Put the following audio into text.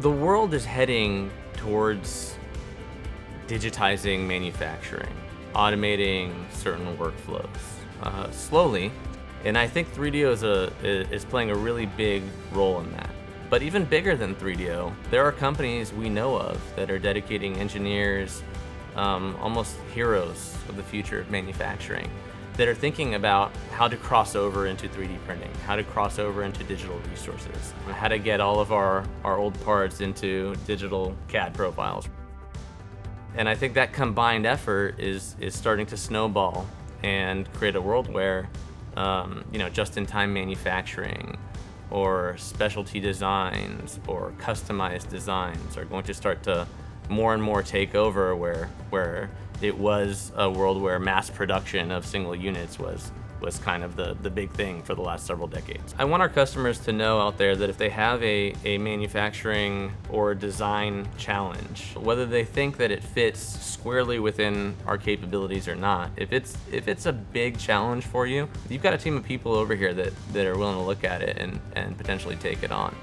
The world is heading towards digitizing manufacturing, automating certain workflows, slowly, and I think 3DEO is playing a really big role in that. But even bigger than 3DEO, there are companies we know of that are dedicating engineers, almost heroes of the future of manufacturing, that are thinking about how to cross over into 3D printing, how to cross over into digital resources, how to get all of our old parts into digital CAD profiles. And I think that combined effort is starting to snowball and create a world where, just-in-time manufacturing or specialty designs or customized designs are going to start to more and more take over, where it was a world where mass production of single units was kind of the big thing for the last several decades. I want our customers to know out there that if they have a manufacturing or design challenge, whether they think that it fits squarely within our capabilities or not, if it's a big challenge for you, you've got a team of people over here that are willing to look at it and potentially take it on.